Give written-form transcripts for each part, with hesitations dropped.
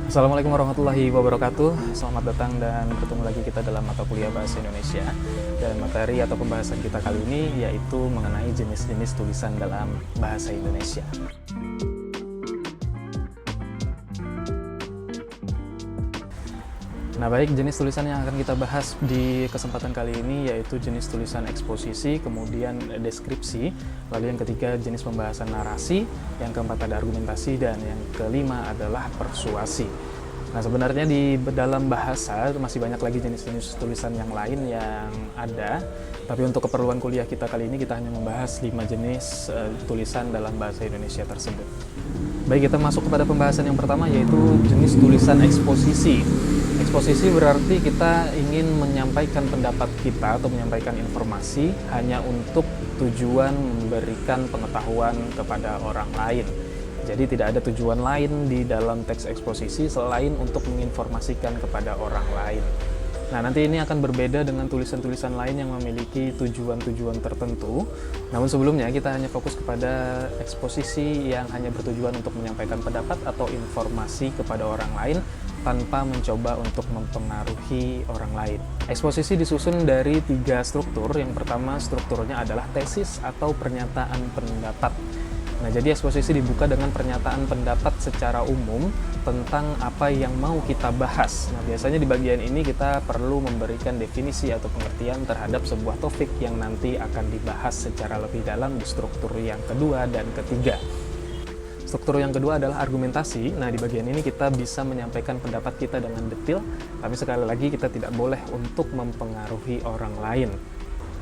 Assalamualaikum warahmatullahi wabarakatuh. Selamat datang dan bertemu lagi kita dalam mata kuliah Bahasa Indonesia. Dan materi atau pembahasan kita kali ini yaitu mengenai jenis-jenis tulisan dalam Bahasa Indonesia. Nah baik, jenis tulisan yang akan kita bahas di kesempatan kali ini yaitu jenis tulisan eksposisi, kemudian deskripsi, lalu yang ketiga jenis pembahasan narasi, yang keempat ada argumentasi, dan yang kelima adalah persuasi. Nah sebenarnya di dalam bahasa masih banyak lagi jenis-jenis tulisan yang lain yang ada, tapi untuk keperluan kuliah kita kali ini kita hanya membahas 5 jenis tulisan dalam bahasa Indonesia tersebut. Baik, kita masuk kepada pembahasan yang pertama yaitu jenis tulisan eksposisi. Eksposisi berarti kita ingin menyampaikan pendapat kita atau menyampaikan informasi hanya untuk tujuan memberikan pengetahuan kepada orang lain. Jadi tidak ada tujuan lain di dalam teks eksposisi selain untuk menginformasikan kepada orang lain. Nah, nanti ini akan berbeda dengan tulisan-tulisan lain yang memiliki tujuan-tujuan tertentu. Namun sebelumnya kita hanya fokus kepada eksposisi yang hanya bertujuan untuk menyampaikan pendapat atau informasi kepada orang lain tanpa mencoba untuk mempengaruhi orang lain. Eksposisi disusun dari 3 struktur. Yang pertama strukturnya adalah tesis atau pernyataan pendapat. Nah, jadi eksposisi dibuka dengan pernyataan pendapat secara umum tentang apa yang mau kita bahas. Nah, biasanya di bagian ini kita perlu memberikan definisi atau pengertian terhadap sebuah topik yang nanti akan dibahas secara lebih dalam di struktur yang kedua dan ketiga. Struktur yang kedua adalah argumentasi. Nah, di bagian ini kita bisa menyampaikan pendapat kita dengan detail, tapi sekali lagi kita tidak boleh untuk mempengaruhi orang lain.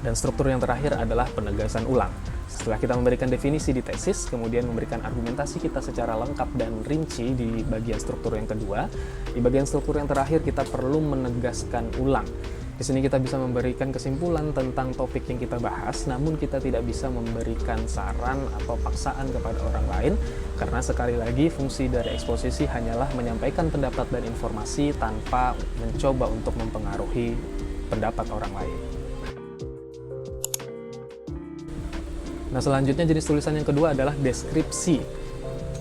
Dan struktur yang terakhir adalah penegasan ulang. Setelah kita memberikan definisi di tesis, kemudian memberikan argumentasi kita secara lengkap dan rinci di bagian struktur yang kedua, di bagian struktur yang terakhir kita perlu menegaskan ulang. Di sini kita bisa memberikan kesimpulan tentang topik yang kita bahas, namun kita tidak bisa memberikan saran atau paksaan kepada orang lain, karena sekali lagi fungsi dari eksposisi hanyalah menyampaikan pendapat dan informasi tanpa mencoba untuk mempengaruhi pendapat orang lain. Nah, selanjutnya jenis tulisan yang kedua adalah deskripsi.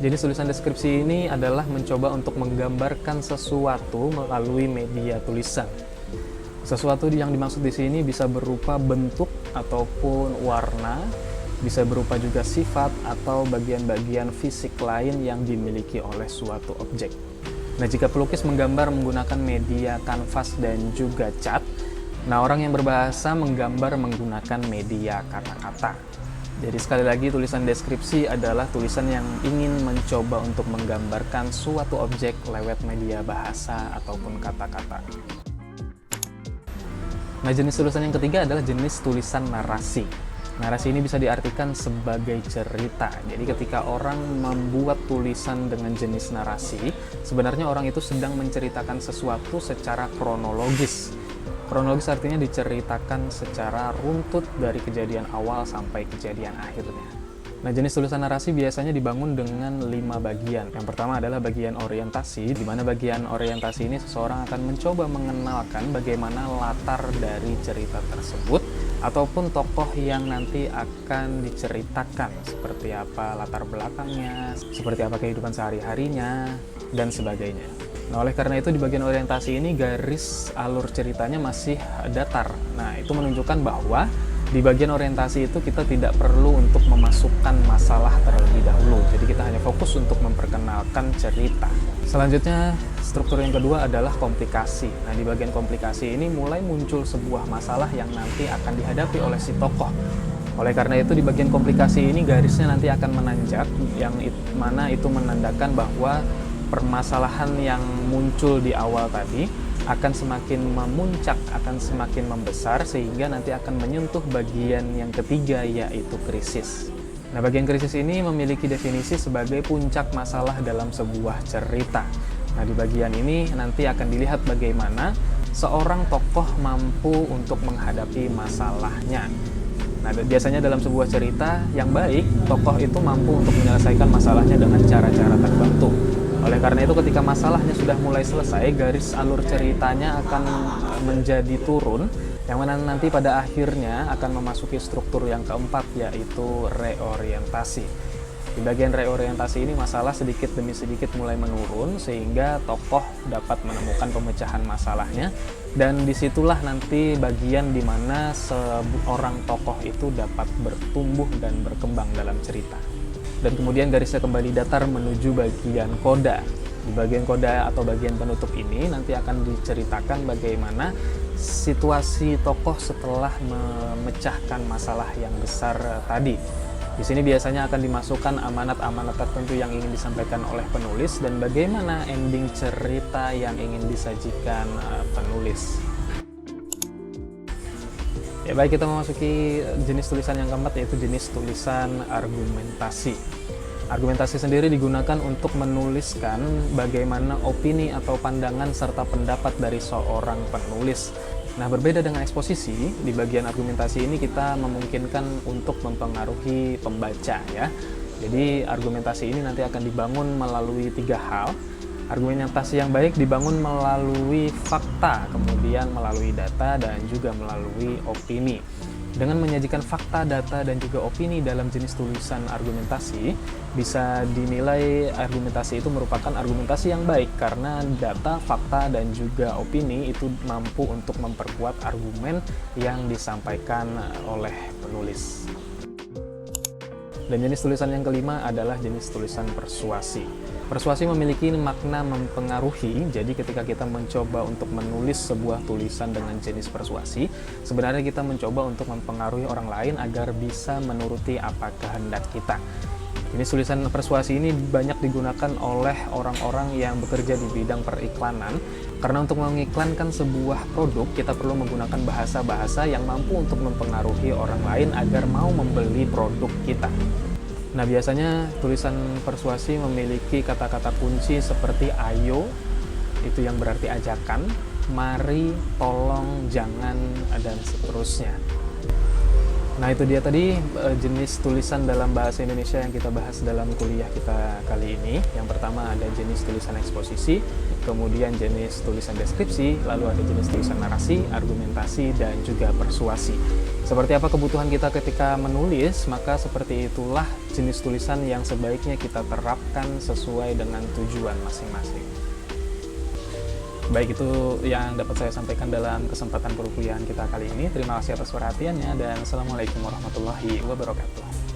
Jenis tulisan deskripsi ini adalah mencoba untuk menggambarkan sesuatu melalui media tulisan. Sesuatu yang dimaksud di sini bisa berupa bentuk ataupun warna, bisa berupa juga sifat atau bagian-bagian fisik lain yang dimiliki oleh suatu objek. Nah, jika pelukis menggambar menggunakan media kanvas dan juga cat, nah orang yang berbahasa menggambar menggunakan media kata-kata. Jadi sekali lagi tulisan deskripsi adalah tulisan yang ingin mencoba untuk menggambarkan suatu objek lewat media bahasa ataupun kata-kata. Nah, jenis tulisan yang ketiga adalah jenis tulisan narasi. Narasi ini bisa diartikan sebagai cerita. Jadi ketika orang membuat tulisan dengan jenis narasi, sebenarnya orang itu sedang menceritakan sesuatu secara kronologis. Kronologis artinya diceritakan secara runtut dari kejadian awal sampai kejadian akhirnya. Nah, jenis tulisan narasi biasanya dibangun dengan 5 bagian. Yang pertama adalah bagian orientasi, di mana bagian orientasi ini seseorang akan mencoba mengenalkan bagaimana latar dari cerita tersebut, ataupun tokoh yang nanti akan diceritakan, seperti apa latar belakangnya, seperti apa kehidupan sehari-harinya, dan sebagainya. Nah, oleh karena itu di bagian orientasi ini garis alur ceritanya masih datar. Nah, itu menunjukkan bahwa di bagian orientasi itu kita tidak perlu untuk memasukkan masalah terlebih dahulu. Jadi kita hanya fokus untuk memperkenalkan cerita. Selanjutnya, struktur yang kedua adalah komplikasi. Nah, di bagian komplikasi ini mulai muncul sebuah masalah yang nanti akan dihadapi oleh si tokoh. Oleh karena itu di bagian komplikasi ini garisnya nanti akan menanjak, yang mana itu menandakan bahwa permasalahan yang muncul di awal tadi akan semakin memuncak, akan semakin membesar, sehingga nanti akan menyentuh bagian yang ketiga, yaitu krisis. Nah, bagian krisis ini memiliki definisi sebagai puncak masalah dalam sebuah cerita. Nah, di bagian ini nanti akan dilihat bagaimana seorang tokoh mampu untuk menghadapi masalahnya. Nah, biasanya dalam sebuah cerita yang baik, tokoh itu mampu untuk menyelesaikan masalahnya dengan cara-cara tertentu. Oleh karena itu ketika masalahnya sudah mulai selesai, garis alur ceritanya akan menjadi turun, yang mana nanti pada akhirnya akan memasuki struktur yang keempat, yaitu reorientasi. Di bagian reorientasi ini masalah sedikit demi sedikit mulai menurun sehingga tokoh dapat menemukan pemecahan masalahnya, dan disitulah nanti bagian dimana seorang tokoh itu dapat bertumbuh dan berkembang dalam cerita. Dan kemudian garisnya kembali datar menuju bagian koda. Di bagian koda atau bagian penutup ini nanti akan diceritakan bagaimana situasi tokoh setelah memecahkan masalah yang besar tadi. Di sini biasanya akan dimasukkan amanat-amanat tertentu yang ingin disampaikan oleh penulis dan bagaimana ending cerita yang ingin disajikan penulis. Ya baik, kita memasuki jenis tulisan yang keempat, yaitu jenis tulisan argumentasi. Argumentasi sendiri digunakan untuk menuliskan bagaimana opini atau pandangan serta pendapat dari seorang penulis. Nah, berbeda dengan eksposisi, di bagian argumentasi ini kita memungkinkan untuk mempengaruhi pembaca ya. Jadi argumentasi ini nanti akan dibangun melalui 3 hal. Argumentasi yang baik dibangun melalui fakta, kemudian melalui data, dan juga melalui opini. Dengan menyajikan fakta, data, dan juga opini dalam jenis tulisan argumentasi, bisa dinilai argumentasi itu merupakan argumentasi yang baik karena data, fakta, dan juga opini itu mampu untuk memperkuat argumen yang disampaikan oleh penulis. Dan jenis tulisan yang kelima adalah jenis tulisan persuasi. Persuasi memiliki makna mempengaruhi, jadi ketika kita mencoba untuk menulis sebuah tulisan dengan jenis persuasi, sebenarnya kita mencoba untuk mempengaruhi orang lain agar bisa menuruti apa kehendak kita. Jenis tulisan persuasi ini banyak digunakan oleh orang-orang yang bekerja di bidang periklanan, karena untuk mengiklankan sebuah produk, kita perlu menggunakan bahasa-bahasa yang mampu untuk mempengaruhi orang lain agar mau membeli produk kita. Nah, biasanya tulisan persuasi memiliki kata-kata kunci seperti ayo, itu yang berarti ajakan, mari, tolong, jangan, dan seterusnya. Nah, itu dia tadi jenis tulisan dalam bahasa Indonesia yang kita bahas dalam kuliah kita kali ini. Yang pertama ada jenis tulisan eksposisi, kemudian jenis tulisan deskripsi, lalu ada jenis tulisan narasi, argumentasi, dan juga persuasi. Seperti apa kebutuhan kita ketika menulis, maka seperti itulah jenis tulisan yang sebaiknya kita terapkan sesuai dengan tujuan masing-masing. Baik, itu yang dapat saya sampaikan dalam kesempatan perkuliahan kita kali ini. Terima kasih atas perhatiannya dan Assalamualaikum warahmatullahi wabarakatuh.